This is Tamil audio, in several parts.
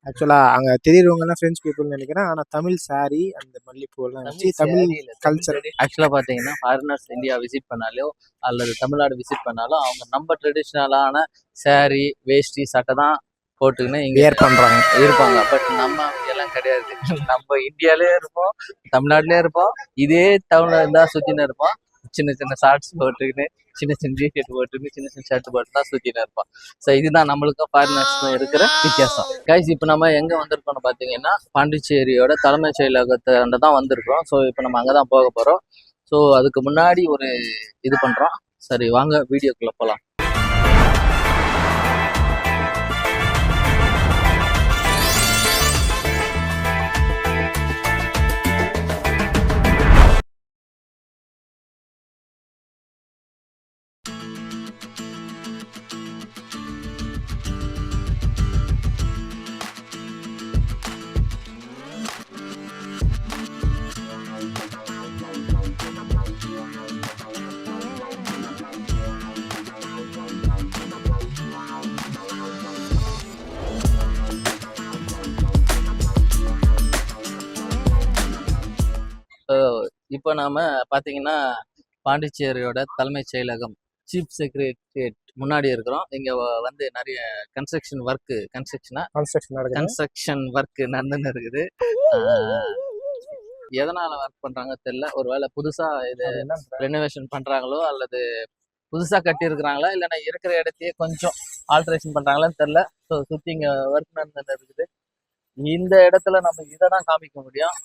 ஆக்சுவலா அங்க தெரியுறவங்கலாம் ஃப்ரெஞ்ச் பீப்புள் நினைக்கிறேன். ஆனா தமிழ் சாரி அந்த மல்லிப்பூ எல்லாம் வச்சு தமிழ் கல்ச்சர். ஆக்சுவலா பாத்தீங்கன்னா ஃபாரினர்ஸ் இந்தியா விசிட் பண்ணாலோ அல்லது தமிழ்நாடு விசிட் பண்ணாலும் அவங்க நம்ம ட்ரெடிஷ்னலான சாரி வேஷ்டி சட்டை தான் போட்டுக்கின்னு இங்க வேர் பண்றாங்க இருப்பாங்க. பட் நம்ம எல்லாம் கிடையாது. நம்ம இந்தியாலயே இருப்போம், தமிழ்நாட்டிலே இருப்போம், இதே டவுன்ல இருந்தா சுத்தின்னு இருப்போம். சின்ன சின்ன ஷார்ட்ஸ் போட்டுக்கின்னு சின்ன சின்ன டிஷர்ட் போட்டுக்கின்னு சின்ன சின்ன ஷர்ட் போட்டு தான் சுத்தின்னு இருப்போம். ஸோ இதுதான் நம்மளுக்கும் ஃபாரினர்ஸ்க்கும் இருக்கிற வித்தியாசம். கைஸ் இப்போ நம்ம எங்க வந்திருக்கோம்னு பாத்தீங்கன்னா பாண்டிச்சேரியோட தலைமைச் செயலகத்தை தான் வந்திருக்கோம். ஸோ இப்போ நம்ம அங்கதான் போக போறோம். ஸோ அதுக்கு முன்னாடி ஒரு இது பண்றோம். சரி வாங்க வீடியோக்குள்ள போலாம். இப்போ நாம பாத்தீங்கன்னா பாண்டிச்சேரியோட தலைமைச் செயலகம் சீஃப் செக்ரட்டரியேட் முன்னாடி இருக்கிறோம். இங்க வந்து நிறைய கன்ஸ்ட்ரக்ஷன் ஒர்க் நடந்துன்னு இருக்குது. எதனால ஒர்க் பண்றாங்க தெரியல. ஒருவேளை புதுசா இது ரெனோவேஷன் பண்றாங்களோ அல்லது புதுசா கட்டி இருக்கிறாங்களா இல்லைன்னா இருக்கிற இடத்தையே கொஞ்சம் ஆல்ட்ரேஷன் பண்றாங்களான்னு தெரியல. ஸோ சுத்தி இங்க ஒர்க் நடந்துன்னு இருக்குது. இந்த இடத்துல நம்ம இதான் காமிக்க முடியும்.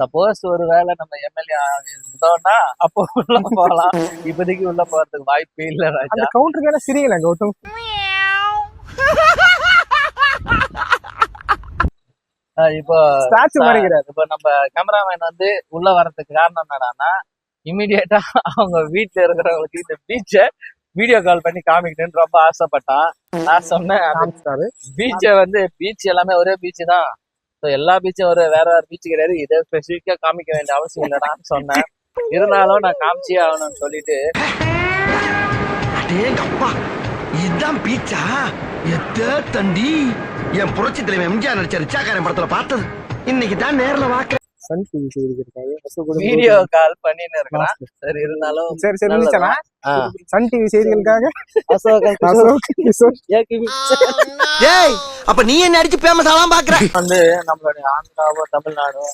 சப்போஸ் ஒரு வேலை நம்ம எம்எல்ஏ இருந்தோம்னா அப்போ உள்ள போகலாம். இப்போதைக்கு உள்ள போறதுக்கு வாய்ப்பே இல்ல. ராஜா கவுண்டருக்கு சிரிங்களா கௌதம்? இப்போ நம்ம கேமராமேன் வந்து உள்ள வர்றதுக்கு காரணம் என்னடான்னா இம்மிடியேட்டா அவங்க வீட்டுல இருக்கிறவங்களுக்கு இந்த பீச்சை வீடியோ கால் பண்ணி காமிக்கணும்னு ரொம்ப ஆசைப்பட்டான். நான் சொன்னேன் பீச் எல்லாமே ஒரே பீச் தான். ஸோ எல்லா பீச்சும் வேற பீச் கிடையாது. இதை ஸ்பெசிஃபிக்கா காமிக்க வேண்டிய அவசியம் இல்லைடான்னு சொன்னேன். இருந்தாலும் நான் காமிச்சே ஆகணும்னு சொல்லிட்டு இதுதான் பீச்சா தண்டி என் புரட்சி தலைவர் எம்ஜிஆர் நடிச்ச ரிச்சாக்காரன் படத்துல பார்த்தது இன்னைக்கு தான் நேர்ல வாக்க சன் டிவி செய்திகளுக்காக வீடியோ கால் பண்ணின்னு இருக்கிறான். சரி இருந்தாலும் சன் டிவி செய்திகளுக்காக அப்ப நீ என்ன அடிச்சு ஃபேமஸ் ஆலாம் பாக்குற வந்து நம்மளுடைய ஆந்திராவோ தமிழ்நாடோ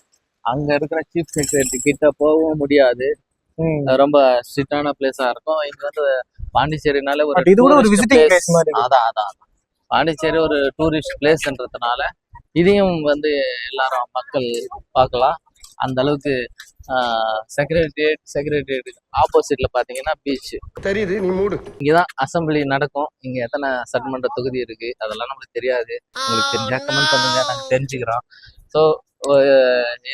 அங்க இருக்கிற சீஃப் செக்ரட்டரி கிட்ட போகவும் முடியாது. ரொம்ப ஸ்ட்ரிக்டான பிளேஸா இருக்கும். இங்க வந்து பாண்டிச்சேரினால ஒரு விசிட்டிங் பிளேஸ் மாதிரி. அதான் பாண்டிச்சேரி ஒரு டூரிஸ்ட் பிளேஸ்ன்றதுனால இதையும் வந்து எல்லாரும் மக்கள் பார்க்கலாம். அந்த அளவுக்கு செக்ரட்டரியேட் ஆப்போசிட்ல பாத்தீங்கன்னா பீச் தெரியுது. நீ மூடு. இங்கதான் அசம்பிளி நடக்கும். இங்க எத்தனை சட்டமன்ற தொகுதி இருக்கு அதெல்லாம் நமக்கு தெரியாது. உங்களுக்கு தெரிஞ்சா கமெண்ட் பண்ணுங்க, நாங்க தெரிஞ்சுக்கிறோம். So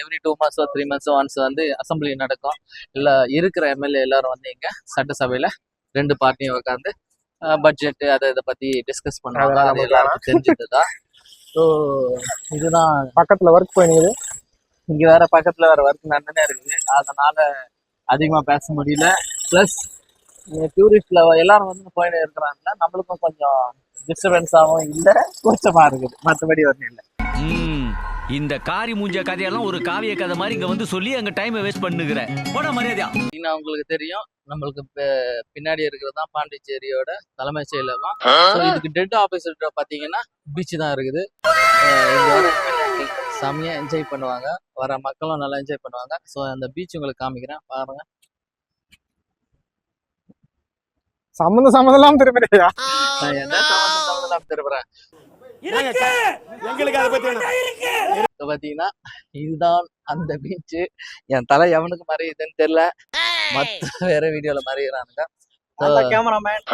every 2 months 3 months once வந்து அசம்பிளி நடக்கும். இல்ல இருக்கிற எம்எல்ஏ எல்லாரும் வந்து இங்க சட்டசபையில 2 பார்ட்டியும் உட்காந்து பட்ஜெட் அதை பத்தி டிஸ்கஸ் பண்ணுவாங்க. அது எல்லாருக்கும் தெரிஞ்சுட்டுதான். ஸோ இதுதான் பக்கத்துல ஒர்க் போயிடுது. இங்க வேற பக்கத்துல வேற ஒர்க் நடந்துனே இருக்குது. அதனால அதிகமா பேச முடியல. பிளஸ் டூரிஸ்ட்ல எல்லாரும் வந்து போயிட்டு இருக்கிறாங்க. நம்மளுக்கும் கொஞ்சம் டிஸ்டர்பன்ஸாகவும் இல்லை, கூச்சமா இருக்குது. மற்றபடி ஒன்றும் இல்லை. இந்த காரி மூஞ்ச கதையெல்லாம் ஒரு காவிய கதை மாதிரி இங்க வந்து சொல்லி அங்க டைம் வேஸ்ட் பண்ணுகிற போட மரியாதையா. உங்களுக்கு தெரியும் நம்மளுக்கு பின்னாடி இருக்கிறது தான் பாண்டிச்சேரியோட தலைமைச் செயலகம். இதுக்கு டெட் ஆப்போசிட் பாத்தீங்கன்னா பீச் தான் இருக்குது. செம்மையா என்ஜாய் பண்ணுவாங்க. வர மக்களும் நல்லா என்ஜாய் பண்ணுவாங்க. ஸோ அந்த பீச் உங்களுக்கு காமிக்கிறேன் பாருங்க. சம்மந்தம் திரும்புறியா? நான் என்ன சம்மந்தம் திரும்புறேன். பாத்தீங்கன்னா இதுதான் அந்த பீச். என் தலை எவனுக்கு மறையுதுன்னு தெரியல. மத்த வேற வீடியோல மறையிறானுங்க. கேமராமேன்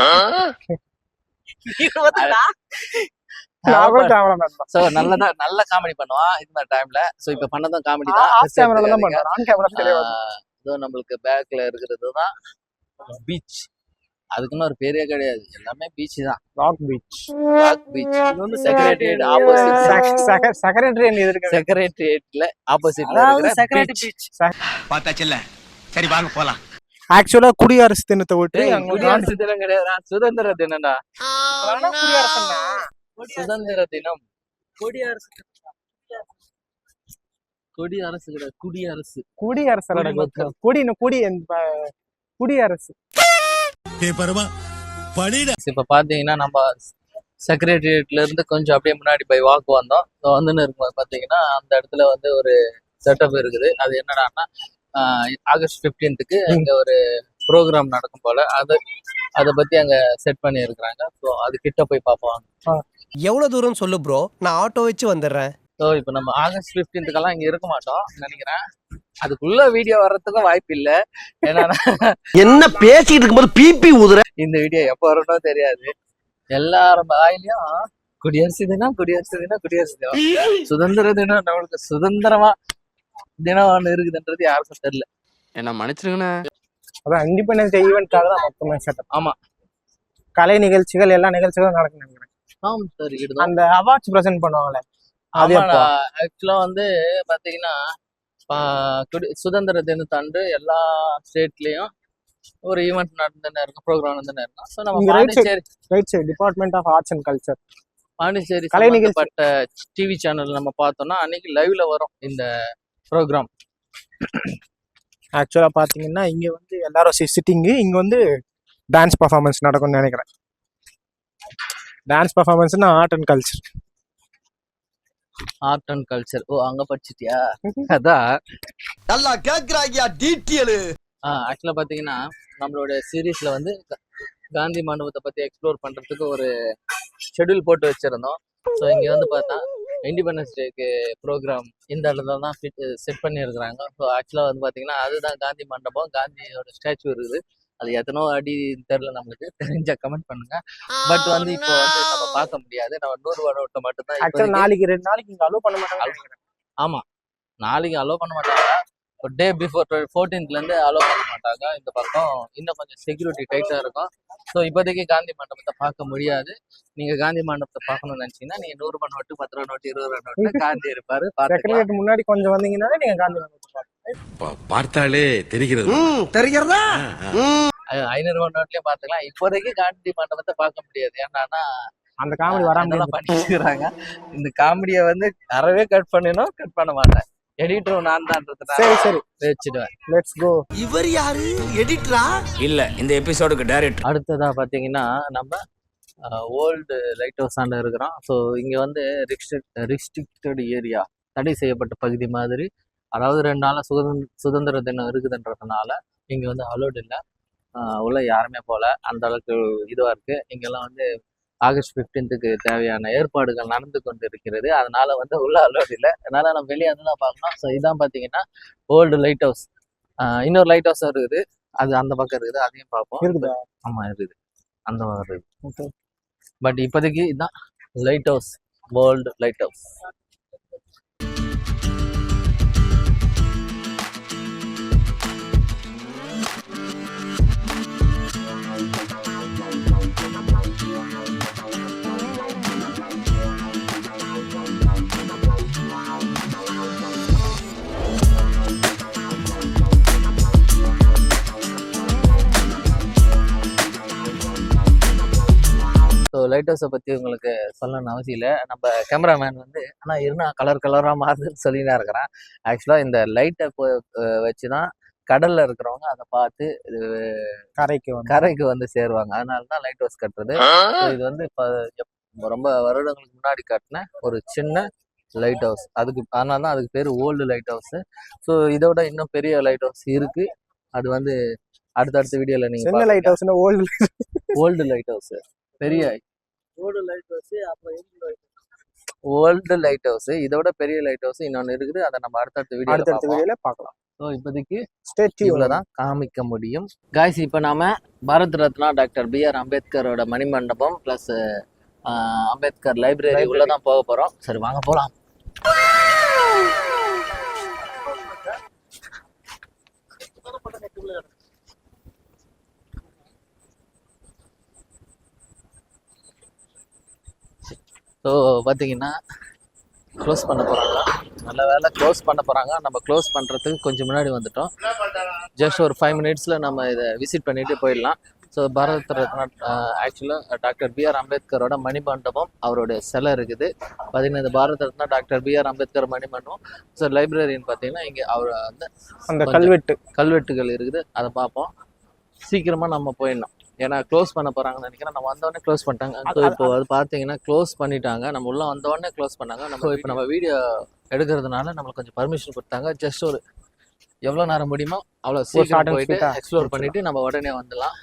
நல்ல காமெடி பண்ணுவான் இந்த மாதிரி டைம்ல. சோ இப்ப பண்ணதும் காமெடி தான். நம்மளுக்கு பேக்ல இருக்கிறது தான் பீச். அதுக்குன்னு ஒரு பேரே கிடையாது. எல்லாமே பீச் தான். Rock beach. Secretariat opposite. செக்ரட்டரியேட்ல ஆப்போசிட்ல இருக்கிற பீச். பார்த்தாச்சுல்ல. சரி வாங்க போலாம். ஆக்சுவலா குடியரசு தினத்தை விட்டு டேய், அங்க குடியரசு தினம் கிடையாதுடா, சுதந்திர தினம்டா. குடியரசுன்னா சுதந்திர தினம். குடியரசு குடியரசு கிடையாது, குடியரசு. குடியரசோட குடிமக்கள். குடியரசு இப்ப பாத்தீங்கன்னா நம்ம செக்ரட்டரியேட்ல இருந்து கொஞ்சம் அப்படியே முன்னாடி போய் வாக்கு வந்தோம். ஸோ வந்துன்னு இருக்கும்போது பாத்தீங்கன்னா அந்த இடத்துல வந்து ஒரு செட்டப் இருக்குது. அது என்னடான்னா ஆகஸ்ட் 15க்கு அங்க ஒரு ப்ரோக்ராம் நடக்கும் போல, அதை பத்தி அங்க செட் பண்ணி இருக்கிறாங்க. ஸோ அது கிட்ட போய் பார்ப்போம். எவ்வளவு தூரம் சொல்லு ப்ரோ, நான் ஆட்டோ வச்சு வந்துடுறேன். ஸோ இப்போ நம்ம ஆகஸ்ட் 15க்கெல்லாம் இங்க இருக்க மாட்டோம் நினைக்கிறேன். அதுக்குள்ள வீடியோ வர்றதுக்கும் வாய்ப்பு இல்லை. ஏன்னா என்ன பேசிட்டு இருக்கும்போது பிபி ஊதுற. இந்த வீடியோ எப்போ வரணும் தெரியாது. எல்லாரும் வாயிலையும் குடியரசு தினம், குடியரசு தினம், குடியரசு தினம், சுதந்திர தினம். நம்மளுக்கு சுதந்திரமா தினம் ஒன்று இருக்குதுன்றது யாருக்கும் தெரியல. என்ன மன்னிச்சிருங்கண்ணே. அதான் இண்டிபெண்டன்ஸ் டே ஈவெண்ட்காக தான் மொத்தமா செட்டப். ஆமா, கலை நிகழ்ச்சிகள் எல்லா நிகழ்ச்சிகளும் நடக்கும் நினைக்கிறேன். ஆமா சார். இதுதான் அந்த அவார்ட்ஸ் பிரசன்ட் பண்ணுவாங்களே அது எப்போ? ஆக்சுவலா வந்து பாத்தீங்கன்னா சுதந்திர தினத்தன்று எல்லா ஸ்டேட்லயும் ஒரு ஈவெண்ட் நடந்துன்னு இருக்கும், ப்ரோக்ராம் நடந்துன்னு இருக்கும். ஸோ நம்ம இங்க Pondicherry right side department of arts and culture Pondicherry கலை நிகழ்ச்சி. சம்பந்தப்பட்ட டிவி சேனல் நம்ம பார்த்தோம்னா அன்னைக்கு லைவ்ல வரும் இந்த ப்ரோக்ராம். ஆக்சுவலா பாத்தீங்கன்னா இங்க வந்து எல்லாரும் சிட்டிங்கு, இங்க வந்து டான்ஸ் பர்ஃபார்மன்ஸ் நடக்கும்னு நினைக்கிறேன். டான்ஸ் பர்ஃபார்மன்ஸ்னா art and culture. Art and culture. ஓ, அங்க படிச்சிட்டியா? அதான். நல்லா கேக்குறாங்க டீட்டெயில். ஆக்சுவலா பாத்தீங்கன்னா நம்மளோட சீரீஸ்ல வந்து காந்தி மண்டபத்தை பத்தி எக்ஸ்ப்ளோர் பண்றதுக்கு ஒரு ஷெட்யூல் போட்டு வச்சிருந்தோம். ஸோ இங்க வந்து பார்த்தா இண்டிபெண்டன்ஸ் டேக்கு ப்ரோக்ராம் இந்த இடத்துல தான் செட் பண்ணியிருக்கிறாங்க. ஸோ ஆக்சுவலாக வந்து பார்த்தீங்கன்னா அதுதான் காந்தி மண்டபம். காந்தியோட ஸ்டாச்சு இருக்குது. அது எத்தனோ அடி தெரியல, நம்மளுக்கு தெரிஞ்ச கமெண்ட் பண்ணுங்க. பட் வந்து இப்போ வந்து நம்ம பார்க்க முடியாது. நம்ம 100 ரூபா நோட்டை மட்டும் ஆக்சுவலா தான். நாளைக்கு 2 நாளைக்கு இங்க அலோ பண்ண மாட்டாங்க. ஆமா, நாளைக்கு அலோ பண்ண மாட்டாங்க. ஒரு டே பிஃபோர் 14th அலோ பண்ண மாட்டாங்க. இந்த பக்கம் இன்னும் கொஞ்சம் செக்யூரிட்டி டைட்டா இருக்கும். ஸோ இப்போதைக்கு காந்தி மண்டபத்தை பார்க்க முடியாது. நீங்க காந்தி மண்டபத்தை பார்க்கணும்னு நினைச்சீங்கன்னா நீங்க 100 ரூபாய் நோட்டு, 10 ரூபாய் நோட்டு, 20 ரூபாய் நோட்டு காந்தி இருப்பாரு, செக்ரட்டரியேட் முன்னாடி கொஞ்சம் வந்தீங்கன்னாலே நீங்க காந்தி மண்டபத்தை பார்த்தாலே தெரிகிறது. தெரிகிறதா? 500 ரூபாய் நோட்லயும் பார்த்துக்கலாம். இப்போதைக்கு காந்தி மண்டபத்தை பார்க்க முடியாது. ஏன்னா அந்த காமெடி வராம பண்ணிக்கிறாங்க. இந்த காமெடியை வந்து அறவே கட் பண்ணணும், கட் பண்ண மாட்டேன். எடிட்டரும் நான் சரி சரி வச்சிடுவேன். Let's go. இவர் யாரு? எடிட்டரா? இல்ல, இந்த எபிசோடுக்கு டைரக்டர். அடுத்ததா பாத்தீங்கன்னா நம்ம ஓல்டு லைட் ஹவுஸ் ஆண்ட இருக்கிறோம். ஸோ இங்க வந்து ரிஸ்ட்ரிக்டட் ஏரியா, தடை செய்யப்பட்ட பகுதி மாதிரி. அதாவது 2 நாளா சுதந்திர தினம் இருக்குதுன்றதுனால இங்க வந்து அலோடு இல்லை. உள்ள யாருமே போல, அந்த அளவுக்கு இதுவா இருக்கு. இங்கெல்லாம் வந்து ஆகஸ்ட் 15க்கு தேவையான ஏற்பாடுகள் நடந்து கொண்டு இருக்கிறது. அதனால வந்து உள்ள அலோடு இல்லை. அதனால நம்ம வெளியே வந்து தான் பார்க்கணும். ஸோ இதான் பார்த்தீங்கன்னா ஓல்டு லைட் ஹவுஸ். இன்னொரு லைட் ஹவுஸ் இருக்குது, அது அந்த பக்கம் இருக்குது, அதையும் பார்ப்போம். இருக்குதா? ஆமா இருக்குது, அந்த பக்கம் இருக்குது. பட் இப்போதைக்கு இதுதான் lighthouse, old lighthouse. So லைட் ஹவுஸை பற்றி உங்களுக்கு சொல்லணும்னு அவசியம் இல்லை. நம்ம கேமராமேன் வந்து ஆனால் இருந்தால் கலராக மாறுதுன்னு சொல்லினா இருக்கிறான். ஆக்சுவலாக இந்த லைட்டை வச்சு தான் கடலில் இருக்கிறவங்க அதை பார்த்து கரைக்கு வந்து சேருவாங்க. அதனால தான் லைட் ஹவுஸ் கட்டுறது. இது வந்து இப்போ ரொம்ப வருடங்களுக்கு முன்னாடி கட்டின ஒரு சின்ன லைட் ஹவுஸ். அதனால தான் அதுக்கு பேர் ஓல்டு லைட் ஹவுஸு. ஸோ இதோட இன்னும் பெரிய லைட் ஹவுஸ் இருக்குது. அது வந்து அடுத்தடுத்த வீடியோவில் நீங்கள் light house old light house, பெரிய ஓல்டு லைட் ஹவுஸ், அப்புறம் ஓல்டு லைட் ஹவுஸ், இதோட பெரிய லைட் ஹவுஸ் இன்னொன்று இருக்குது. அதை நம்ம அடுத்தடுத்த வீடியோல பார்க்கலாம். ஸோ இப்போதைக்கு இவ்வளோதான் காமிக்க முடியும். காய்ஸ், இப்போ நாம பாரத் ரத்னா டாக்டர் B.R. அம்பேத்கரோட மணிமண்டபம் ப்ளஸ் அம்பேத்கர் லைப்ரரி உள்ளதான் போக போகிறோம். சரி வாங்க போகலாம். ஸோ பார்த்தீங்கன்னா க்ளோஸ் பண்ண போகிறாங்க. நல்ல வேலை க்ளோஸ் பண்ண போகிறாங்க. நம்ம க்ளோஸ் பண்ணுறதுக்கு கொஞ்சம் முன்னாடி வந்துட்டோம். ஜஸ்ட் ஒரு 5 மினிட்ஸில் நம்ம இதை விசிட் பண்ணிட்டு போயிடலாம். ஸோ பாரத் ரத்னா ஆக்சுவலாக டாக்டர் பிஆர் அம்பேத்கரோட மணிமண்டபம் அவருடைய சிலை இருக்குது. பார்த்தீங்கன்னா இந்த பாரத் ரத்னா டாக்டர் பிஆர் அம்பேத்கர் மணிமண்டபம். ஸோ லைப்ரரின்னு பார்த்தீங்கன்னா இங்கே அவர் வந்து அந்த கொஞ்சம் கல்வெட்டுகள் இருக்குது, அதை பார்ப்போம். சீக்கிரமாக நம்ம போயிடணும், ஏன்னா க்ளோஸ் பண்ண போகிறாங்கன்னு நினைக்கிறேன். நம்ம வந்தோடனே க்ளோஸ் பண்ணிட்டாங்க. ஸோ இப்போ அது பார்த்தீங்கன்னா க்ளோஸ் பண்ணிட்டாங்க. நம்ம உள்ள வந்தோடனே க்ளோஸ் பண்ணாங்க. நம்ம இப்போ நம்ம வீடியோ எடுக்கிறதுனால நம்மளுக்கு கொஞ்சம் பர்மிஷன் கொடுத்தாங்க. ஜஸ்ட் ஒரு எவ்வளோ நேரம் முடியுமோ அவ்வளோ சீக்கிரம் போயிட்டு எக்ஸ்ப்ளோர் பண்ணிட்டு நம்ம உடனே வந்துடலாம்.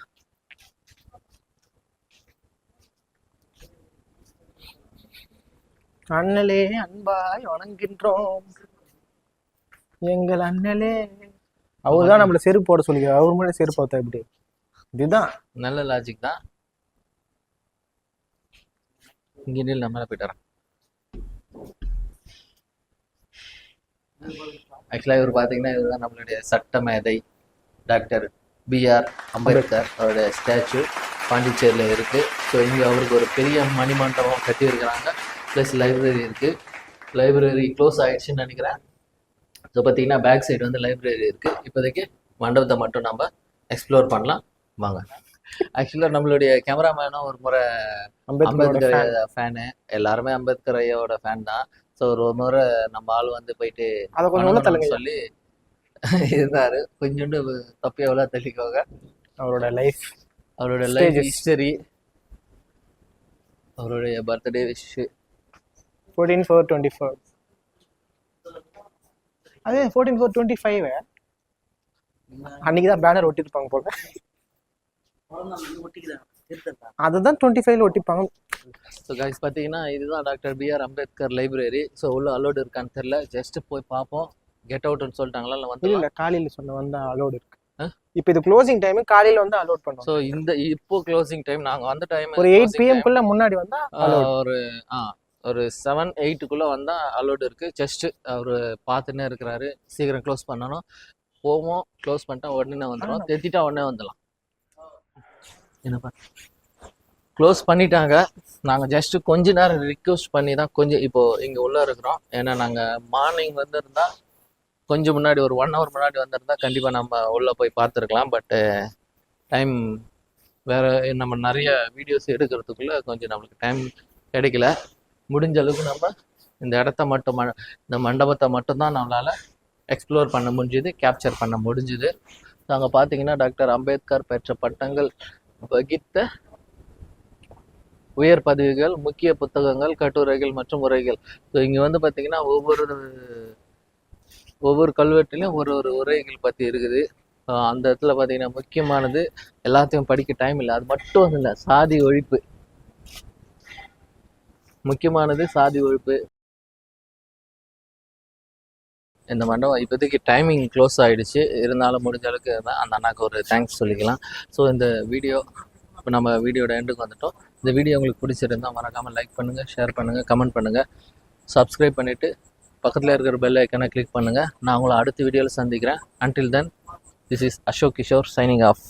அண்ணலே அன்பாய் வணங்குகின்றோம் எங்கள் அண்ணலே. அவர் தான் நம்மள செருப்பு போட சொல்லிக்கிறார். அவர் மட்டும் செருப்பு பார்த்தா எப்படி? இதுதான் நல்ல லாஜிக் தான். இங்கே நீல் நம்ம போயிட்டு வரேன். ஆக்சுவலாக இவர் பார்த்தீங்கன்னா இதுதான் நம்மளுடைய சட்ட மேதை டாக்டர் பிஆர் அம்பேத்கர். அவருடைய ஸ்டாச்சு பாண்டிச்சேரியில் இருக்குது. ஸோ இங்கே அவருக்கு ஒரு பெரிய மணிமண்டபம் கட்டியிருக்கிறாங்க. ப்ளஸ் லைப்ரரி இருக்குது. லைப்ரரி க்ளோஸ் ஆகிடுச்சுன்னு நினைக்கிறேன். ஸோ பார்த்தீங்கன்னா பேக் சைடு வந்து லைப்ரரி இருக்குது. இப்போதைக்கு மண்டபத்தை மட்டும் நம்ம எக்ஸ்ப்ளோர் பண்ணலாம் வாங்க. ஆக்சுவலாக நம்மளுடைய கேமராமேனும் ஒரு முறை அம்பேத்கர் ஃபேனு, எல்லாருமே அம்பேத்கர் ஐயாவோட ஃபேன் தான். ஸோ ஒரு முறை நம்ம ஆள் வந்து போயிட்டு அதை கொஞ்சம் சொல்லி இருந்தாரு. கொஞ்சோண்டு தப்பி எவ்வளோ தள்ளிக்கோங்க. அவரோட லைஃப் ஹிஸ்டரி, அவருடைய பர்த்டே விஷ் 14/4/24. அதே 14/4/25 அன்னைக்கு தான் பேனர் ஒட்டிருப்பாங்க போல. அதுதான் 25ல ஒட்டிப்பாங்க. ஸோ கைஸ் பார்த்தீங்கன்னா இதுதான் doctor B R Ambedkar library. So உள்ள அலோடு இருக்கான்னு தெரியல, ஜஸ்ட் போய் பார்ப்போம். கெட் அவுட்னு சொல்லிட்டாங்களா? இல்லை வந்து இல்லை, காலையில் சொன்ன வந்தா அலோடு இருக்கு. இப்போ இது க்ளோசிங் டைம், காலையில வந்து அலோட் பண்ணுவோம். ஸோ இப்போ க்ளோசிங் டைம் நாங்கள் வந்த டைம் ஒரு 8 PM குள்ள முன்னாடி வந்தா ஒரு 7-8க்குள்ளே வந்தால் அலோடு இருக்குது. ஜஸ்ட்டு அவர் பார்த்துன்னே இருக்கிறாரு. சீக்கிரம் க்ளோஸ் பண்ணணும். போவோம், க்ளோஸ் பண்ணிட்டா உடனே வந்துடும், தெத்திட்டா உடனே வந்துடலாம். என்னப்பா க்ளோஸ் பண்ணிட்டாங்க. நாங்கள் ஜஸ்ட்டு கொஞ்ச நேரம் ரிக்வெஸ்ட் பண்ணி தான் கொஞ்சம் இப்போது இங்கே உள்ளே இருக்கிறோம். ஏன்னா நாங்கள் மார்னிங் வந்திருந்தா கொஞ்சம் முன்னாடி ஒரு 1 hour முன்னாடி வந்திருந்தா கண்டிப்பாக நம்ம உள்ளே போய் பார்த்துருக்கலாம். பட்டு டைம் வேறு, நம்ம நிறைய வீடியோஸ் எடுக்கிறதுக்குள்ளே கொஞ்சம் நம்மளுக்கு டைம் கிடைக்கல. முடிஞ்ச அளவுக்கு நம்ம இந்த இடத்த மட்டும் இந்த மண்டபத்தை மட்டும்தான் நம்மளால் எக்ஸ்ப்ளோர் பண்ண முடிஞ்சுது, கேப்சர் பண்ண முடிஞ்சுது. ஸோ அங்கே பார்த்தீங்கன்னா டாக்டர் அம்பேத்கர் பெற்ற பட்டங்கள், வகித்த உயர் பதவிகள், முக்கிய புத்தகங்கள், கட்டுரைகள் மற்றும் உரைகள். ஸோ இங்கே வந்து பார்த்தீங்கன்னா ஒவ்வொரு கல்வெட்டுலையும் ஒரு உரைகள் பற்றி இருக்குது. அந்த இடத்துல பார்த்தீங்கன்னா முக்கியமானது, எல்லாத்தையும் படிக்க டைம் இல்லை, அது மட்டும் இல்லை, சாதி ஒழிப்பு முக்கியமானது, சாதி ஒழிப்பு. இந்த மண்டபம் இப்போதைக்கு டைமிங் க்ளோஸ் ஆகிடுச்சு. இருந்தாலும் முடிஞ்ச அளவுக்கு அந்த அண்ணாக்கு ஒரு தேங்க்ஸ் சொல்லிக்கலாம். ஸோ இந்த வீடியோ இப்போ நம்ம வீடியோட எண்டுக்கு வந்துட்டோம். இந்த வீடியோ உங்களுக்கு பிடிச்சிருந்தால் மறக்காமல் லைக் பண்ணுங்கள், ஷேர் பண்ணுங்கள், கமெண்ட் பண்ணுங்கள், சப்ஸ்கிரைப் பண்ணிவிட்டு பக்கத்தில் இருக்கிற பெல் ஐக்கனை கிளிக் பண்ணுங்கள். நான் உங்களை அடுத்த வீடியோவில் சந்திக்கிறேன். Until then, this is Ashok Kishore signing off.